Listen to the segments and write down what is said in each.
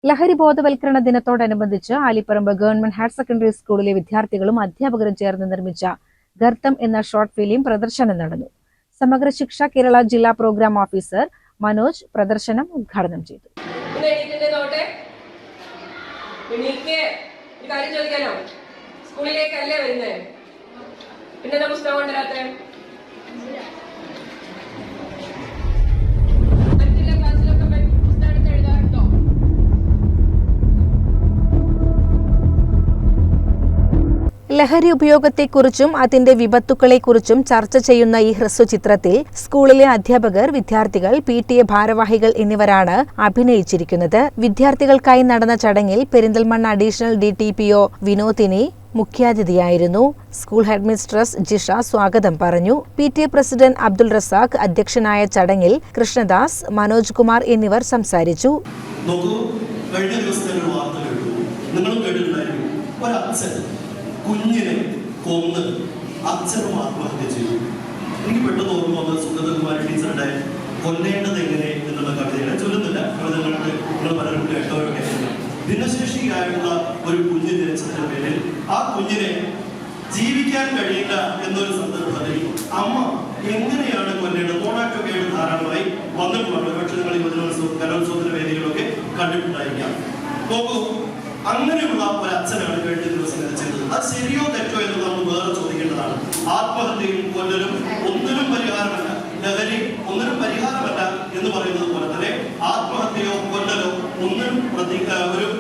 ലഹരി ബോധവൽക്കരണ ദിനത്തോടനുബന്ധിച്ച് ആലിപ്പറമ്പ് ഗവൺമെന്റ് ഹയർ സെക്കൻഡറി സ്കൂളിലെ വിദ്യാർത്ഥികളും അധ്യാപകരും ചേർന്ന് നിർമ്മിച്ച ഗർത്തം എന്ന ഷോർട്ട് ഫിലിം പ്രദർശനം നടന്നു. സമഗ്ര ശിക്ഷ കേരള ജില്ലാ പ്രോഗ്രാം ഓഫീസർ മനോജ് പ്രദർശനം ഉദ്ഘാടനം ചെയ്തു. ലഹരി ഉപയോഗത്തെക്കുറിച്ചും അതിന്റെ വിപത്തുക്കളെക്കുറിച്ചും ചർച്ച ചെയ്യുന്ന ഈ ഹ്രസ്വചിത്രത്തിൽ സ്കൂളിലെ അധ്യാപകർ, വിദ്യാർത്ഥികൾ, PTA ഭാരവാഹികൾ എന്നിവരാണ് അഭിനയിച്ചിരിക്കുന്നത്. വിദ്യാർത്ഥികൾക്കായി നടന്ന ചടങ്ങിൽ പെരിന്തൽമണ്ണ അഡീഷണൽ DTPO വിനോദിനി മുഖ്യാതിഥിയായിരുന്നു. സ്കൂൾ ഹെഡ്മിസ്ട്രസ് ജിഷ സ്വാഗതം പറഞ്ഞു. PTA പ്രസിഡന്റ് അബ്ദുൾ റസാഖ് അധ്യക്ഷനായ ചടങ്ങിൽ കൃഷ്ണദാസ്, മനോജ് കുമാർ എന്നിവർ സംസാരിച്ചു. കുഞ്ഞിനെ കൊന്ന് അച്ഛനും ആത്മഹത്യ ചെയ്തു. എനിക്ക് പെട്ടെന്ന് ഓർമ്മ വന്നത് സുഗതകുമാരി ടീച്ചറുടെ കൊല്ലേണ്ടത് എങ്ങനെ എന്നുള്ള കവിതയാണ്. ചൊല്ലുന്നില്ല, നിങ്ങൾ പലരും കേട്ടവരൊക്കെ. ഭിന്നശേഷിയായുള്ള ഒരു കുഞ്ഞ് ജനിച്ചതിന്റെ പേരിൽ ആ കുഞ്ഞിനെ ജീവിക്കാൻ കഴിയില്ല എന്നൊരു സന്ദർഭത്തിൽ അമ്മ എങ്ങനെയാണ് കൊല്ലേണ്ടത്, കോടാക്ടൊക്കെ ആയിട്ട് ധാരാളമായി വന്നിട്ടുള്ളത്. പക്ഷെ നിങ്ങൾ യുവജനോത്സവം, കലോത്സവത്തിന്റെ വേദികളൊക്കെ കണ്ടിട്ടുണ്ടായിരിക്കാം. നോക്കൂ, അങ്ങനെയുള്ള ഒരു അച്ഛനാണ് കഴിഞ്ഞ ദിവസം ചെയ്തത്. അത് ശരിയോ തെറ്റോ എന്ന് നമ്മൾ വേറെ ചോദിക്കേണ്ടതാണ്. ആത്മഹത്യയും കൊല്ലലും ഒന്നിനും പരിഹാരമല്ല, ലഹരി ഒന്നിനും പരിഹാരമല്ല എന്ന് പറയുന്നത് പോലെ തന്നെ ആത്മഹത്യയോ കൊല്ലലോ ഒന്നിനും പരിഹാരമല്ല.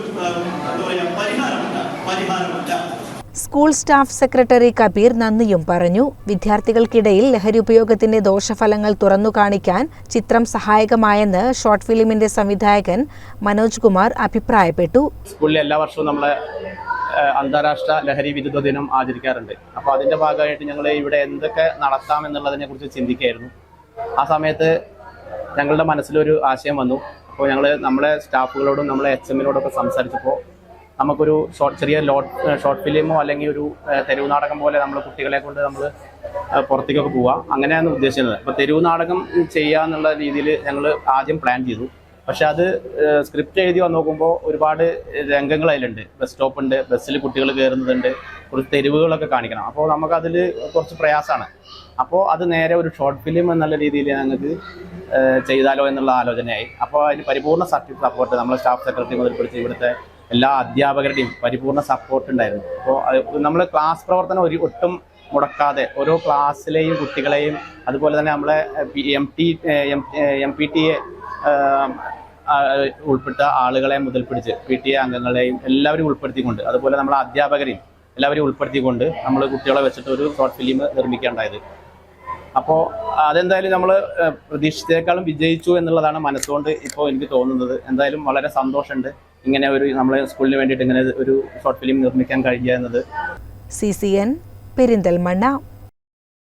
സ്കൂൾ സ്റ്റാഫ് സെക്രട്ടറി കബീർ നന്ദിയും പറഞ്ഞു. വിദ്യാർത്ഥികൾക്കിടയിൽ ലഹരി ഉപയോഗത്തിന്റെ ദോഷഫലങ്ങൾ തുറന്നു കാണിക്കാൻ ചിത്രം സഹായകമായെന്ന് ഷോർട്ട് ഫിലിമിന്റെ സംവിധായകൻ മനോജ് കുമാർ അഭിപ്രായപ്പെട്ടു. സ്കൂളിൽ എല്ലാ വർഷവും നമ്മളെ അന്താരാഷ്ട്ര ലഹരി വിരുദ്ധ ദിനം ആചരിക്കാറുണ്ട്. അപ്പോൾ അതിന്റെ ഭാഗമായിട്ട് ഞങ്ങൾ ഇവിടെ എന്തൊക്കെ നടത്താം എന്നുള്ളതിനെ കുറിച്ച് ചിന്തിക്കുകയായിരുന്നു. ആ സമയത്ത് ഞങ്ങളുടെ മനസ്സിലൊരു ആശയം വന്നു. അപ്പോൾ ഞങ്ങൾ നമ്മളെ സ്റ്റാഫുകളോടും നമ്മളെ HMനോടൊക്കെ സംസാരിച്ചപ്പോൾ നമുക്കൊരു ചെറിയ ഷോർട്ട് ഫിലിമോ അല്ലെങ്കിൽ ഒരു തെരുവ് നാടകം പോലെ നമ്മൾ കുട്ടികളെ കൊണ്ട് നമ്മൾ പുറത്തേക്കൊക്കെ പോവുക, അങ്ങനെയാണ് ഉദ്ദേശിക്കുന്നത്. അപ്പോൾ തെരുവ് നാടകം ചെയ്യുക എന്നുള്ള രീതിയിൽ ഞങ്ങൾ ആദ്യം പ്ലാൻ ചെയ്തു. പക്ഷെ അത് സ്ക്രിപ്റ്റ് എഴുതി വന്ന് നോക്കുമ്പോൾ ഒരുപാട് രംഗങ്ങൾ അതിലുണ്ട്. ബസ് സ്റ്റോപ്പ് ഉണ്ട്, ബസ്സിൽ കുട്ടികൾ കയറുന്നതുണ്ട്, കുറച്ച് തെരുവുകളൊക്കെ കാണിക്കണം. അപ്പോൾ നമുക്കതിൽ കുറച്ച് പ്രയാസമാണ്. അപ്പോൾ അത് നേരെ ഒരു ഷോർട്ട് ഫിലിം എന്നുള്ള രീതിയിൽ ഞങ്ങൾക്ക് ചെയ്താലോ എന്നുള്ള ആലോചനയായി. അപ്പോൾ അതിന് പരിപൂർണ്ണ സപ്പോർട്ട് നമ്മളെ സ്റ്റാഫ് സെക്രട്ടറി മുതൽ പിടിച്ച് ഇവിടുത്തെ എല്ലാ അധ്യാപകരുടെയും പരിപൂർണ്ണ സപ്പോർട്ട് ഉണ്ടായിരുന്നു. അപ്പോൾ നമ്മൾ ക്ലാസ് പ്രവർത്തനം ഒട്ടും മുടക്കാതെ ഓരോ ക്ലാസ്സിലെയും കുട്ടികളെയും അതുപോലെ തന്നെ നമ്മളെ MPTA ഉൾപ്പെട്ട ആളുകളെ മുതൽ പിടിച്ച് PTA അംഗങ്ങളെയും എല്ലാവരും ഉൾപ്പെടുത്തിക്കൊണ്ട്, അതുപോലെ നമ്മളെ അധ്യാപകരെയും എല്ലാവരെയും ഉൾപ്പെടുത്തിക്കൊണ്ട് നമ്മൾ കുട്ടികളെ വെച്ചിട്ട് ഒരു ഷോർട്ട് ഫിലിം നിർമ്മിക്കേണ്ടായത്. അപ്പോൾ അതെന്തായാലും നമ്മൾ പ്രതീക്ഷിച്ചേക്കാളും വിജയിച്ചു എന്നുള്ളതാണ് മനസ്സുകൊണ്ട് ഇപ്പോൾ എനിക്ക് തോന്നുന്നത്. എന്തായാലും വളരെ സന്തോഷമുണ്ട് ഇങ്ങനെ ഒരു നമ്മളെ സ്കൂളിന് വേണ്ടിയിട്ട് ഇങ്ങനെ ഒരു ഷോർട്ട് ഫിലിം നിർമ്മിക്കാൻ കഴിയുക എന്നത്. CCN പെരിന്തൽമണ്ണ.